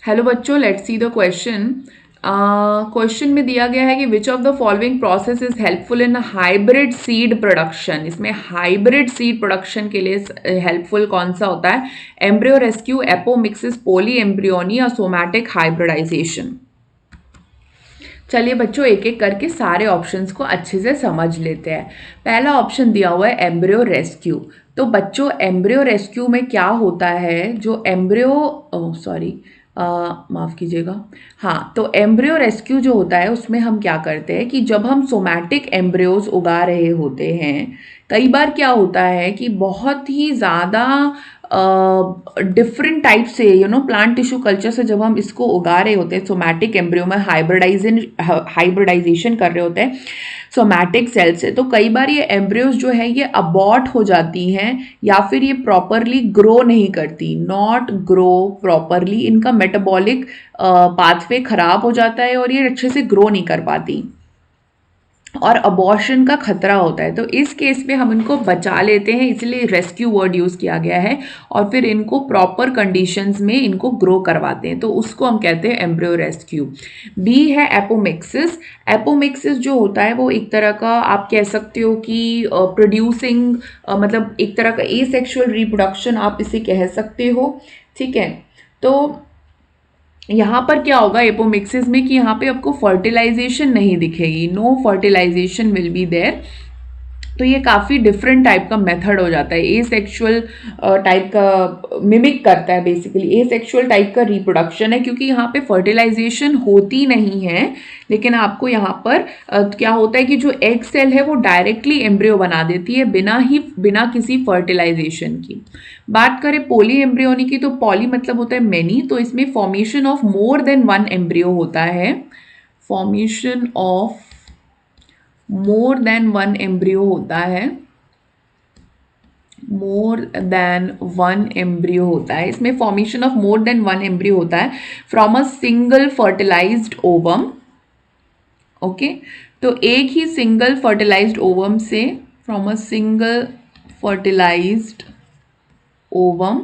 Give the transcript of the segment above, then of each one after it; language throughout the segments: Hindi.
हेलो बच्चों, let's see the question. Question में दिया गया है कि which of the following process is helpful in hybrid seed production. इसमें हाइब्रिड सीड प्रोडक्शन के लिए हेल्पफुल कौन सा होता है? Embryo rescue, apomixis, poly embryony या सोमैटिक हाइब्रिडाइजेशन। चलिए बच्चों, एक एक करके सारे ऑप्शंस को अच्छे से समझ लेते हैं। पहला ऑप्शन दिया हुआ है एम्ब्रियो रेस्क्यू। तो बच्चों, एम्ब्रियो रेस्क्यू में क्या होता है? जो एम्ब्रियो सॉरी माफ़ कीजिएगा। हाँ, तो एम्ब्रियो रेस्क्यू जो होता है उसमें हम क्या करते हैं कि जब हम सोमैटिक एम्ब्रियोज उगा रहे होते हैं, कई बार क्या होता है कि बहुत ही ज़्यादा डिफरेंट टाइप से प्लांट टिश्यू कल्चर से जब हम इसको उगा रहे होते हैं, सोमैटिक एम्ब्रियो में हाइब्रिडाइजेशन कर रहे होते हैं सोमैटिक सेल से, तो कई बार ये एम्ब्रियोज जो है ये अबॉर्ट हो जाती हैं या फिर ये प्रॉपरली ग्रो नहीं करती, नॉट ग्रो प्रॉपरली। इनका मेटाबॉलिक पाथवे खराब हो जाता है और ये अच्छे से ग्रो नहीं कर पाती और अबॉर्शन का खतरा होता है। तो इस केस में हम इनको बचा लेते हैं, इसलिए रेस्क्यू वर्ड यूज़ किया गया है, और फिर इनको प्रॉपर कंडीशंस में इनको ग्रो करवाते हैं, तो उसको हम कहते हैं एम्ब्रियो रेस्क्यू। बी है एपोमिक्सिस। एपोमिक्सिस जो होता है वो एक तरह का आप कह सकते हो कि प्रोड्यूसिंग मतलब एक तरह का एसेक्सुअल रिप्रोडक्शन आप इसे कह सकते हो। ठीक है, तो यहाँ पर क्या होगा एपोमिक्सिस में कि यहाँ पे आपको फर्टिलाइजेशन नहीं दिखेगी, no fertilization will be there. तो ये काफ़ी डिफरेंट टाइप का मेथड हो जाता है, ए सेक्शुअल टाइप का मिमिक करता है, बेसिकली ए सेक्शुअल टाइप का रिप्रोडक्शन है, क्योंकि यहाँ पे फर्टिलाइजेशन होती नहीं है। लेकिन आपको यहाँ पर क्या होता है कि जो एग सेल है वो डायरेक्टली एम्ब्रियो बना देती है बिना किसी फर्टिलाइजेशन की। बात करें पॉली एम्ब्रियोनी की, तो पॉली मतलब होता है मेनी, तो इसमें formation of more than one embryo होता है। Formation of more than one embryo होता है, मोर देन वन एम्ब्रियो होता है। इसमें formation of more than one embryo होता है from a single fertilized ovum. Okay, तो एक ही सिंगल फर्टिलाइज्ड ओवम से, from a single fertilized ovum.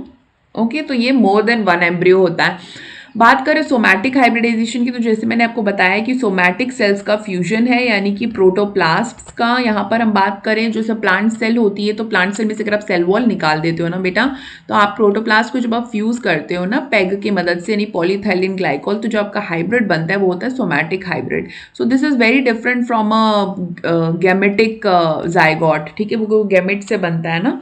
Okay, तो ये मोर देन वन एम्ब्रियो होता है। बात करें सोमैटिक हाइब्रिडाइजेशन की, तो जैसे मैंने आपको बताया कि सोमैटिक सेल्स का फ्यूजन है, यानी कि प्रोटोप्लास्ट्स का। यहाँ पर हम बात करें जो सब प्लांट सेल होती है, तो प्लांट सेल में से अगर आप सेल वॉल निकाल देते हो ना बेटा, तो आप प्रोटोप्लास्ट को जब आप फ्यूज करते हो ना पेग की मदद से, यानी पॉलीथाइलिन ग्लाइकोल, तो जो आपका हाइब्रिड बनता है वो होता है somatic hybrid. So this is very different from a gametic zygote. ठीक है, वो गैमेट से बनता है ना।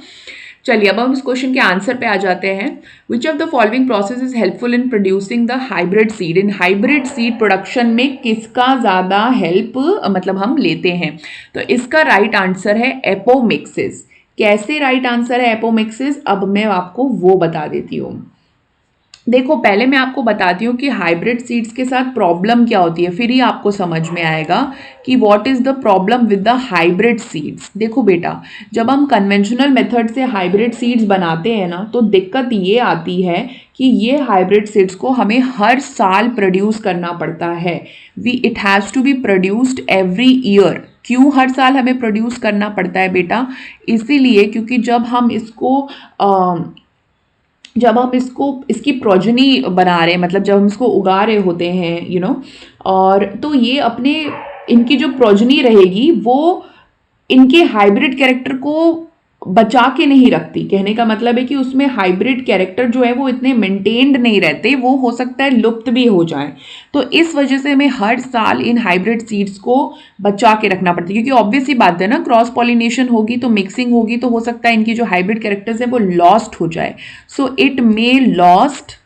चलिए अब हम इस क्वेश्चन के आंसर पे आ जाते हैं। Which of the following process is helpful in producing the hybrid seed. In hybrid seed production में किसका ज़्यादा हेल्प मतलब हम लेते हैं? तो इसका राइट आंसर है एपोमिक्सिस। कैसे राइट आंसर है एपोमिक्सिस, अब मैं आपको वो बता देती हूँ। देखो, पहले मैं आपको बताती हूँ कि हाइब्रिड सीड्स के साथ प्रॉब्लम क्या होती है, फिर ही आपको समझ में आएगा कि what is the problem with the hybrid seeds. देखो बेटा, जब हम कन्वेंशनल मेथड से हाइब्रिड सीड्स बनाते हैं ना, तो दिक्कत ये आती है कि ये हाइब्रिड सीड्स को हमें हर साल प्रोड्यूस करना पड़ता है। It has to be produced every year. क्यों हर साल हमें प्रोड्यूस करना पड़ता है बेटा? इसीलिए क्योंकि जब हम इसको इसकी प्रोजनी बना रहे हैं, मतलब जब हम इसको उगा रहे होते हैं और तो ये अपने इनकी जो प्रोजनी रहेगी वो इनके हाइब्रिड कैरेक्टर को बचा के नहीं रखती। कहने का मतलब है कि उसमें हाइब्रिड कैरेक्टर जो है वो इतने मेंटेन्ड नहीं रहते, वो हो सकता है लुप्त भी हो जाए। तो इस वजह से हमें हर साल इन हाइब्रिड सीड्स को बचा के रखना पड़ता है, क्योंकि ऑब्वियस ही बात है ना, क्रॉस पॉलिनेशन होगी तो मिक्सिंग होगी, तो हो सकता है इनकी जो हाइब्रिड कैरेक्टर्स है वो लॉस्ट हो जाए। So it may lost,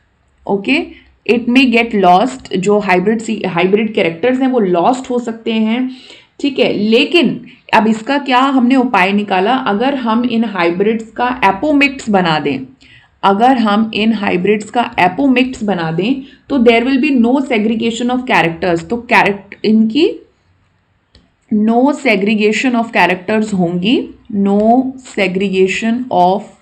okay, it may get lost. जो हाइब्रिड कैरेक्टर्स हैं वो लॉस्ट हो सकते हैं। ठीक है, लेकिन अब इसका क्या हमने उपाय निकाला? अगर हम इन हाइब्रिड्स का एपोमिक्स बना दें, अगर हम इन हाइब्रिड्स का एपोमिक्स बना दें, तो there will be no segregation of characters. तो इनकी नो सेग्रीगेशन ऑफ कैरेक्टर्स होंगी, no segregation of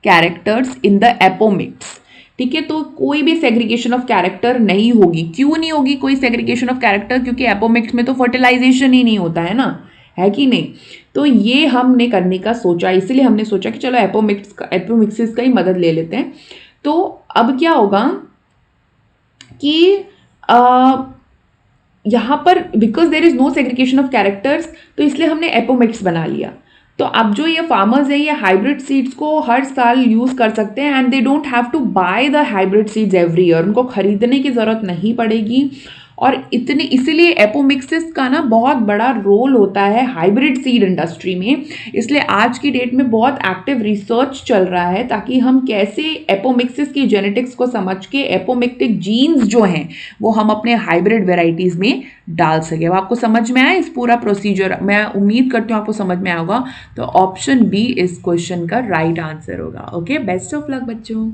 characters in the apomixis. ठीक है, तो कोई भी सेग्रीगेशन ऑफ कैरेक्टर नहीं होगी। क्यों नहीं होगी कोई सेग्रीगेशन ऑफ कैरेक्टर? क्योंकि एपोमिक्स में तो फर्टिलाइजेशन ही नहीं होता है ना, है कि नहीं? तो ये हमने करने का सोचा, इसलिए हमने सोचा कि चलो एपोमिक्सिस का ही मदद ले लेते हैं। तो अब क्या होगा कि यहाँ पर because there is no segregation of characters, तो इसलिए हमने एपोमिक्स बना लिया। तो अब जो ये फार्मर्स है ये हाइब्रिड सीड्स को हर साल यूज कर सकते हैं and they don't have to buy the hybrid seeds every year, उनको खरीदने की जरूरत नहीं पड़ेगी। और इतने इसीलिए एपोमिक्सिस का ना बहुत बड़ा रोल होता है हाइब्रिड सीड इंडस्ट्री में। इसलिए आज की डेट में बहुत एक्टिव रिसर्च चल रहा है ताकि हम कैसे एपोमिक्सिस की जेनेटिक्स को समझ के एपोमिक्टिक जीन्स जो हैं वो हम अपने हाइब्रिड वेराइटीज में डाल सके। अब आपको समझ में आया इस पूरा प्रोसीजर? मैं उम्मीद करती हूँ आपको समझ में आया होगा। तो ऑप्शन बी इस क्वेश्चन का राइट आंसर होगा। ओके, बेस्ट ऑफ लक बच्चों।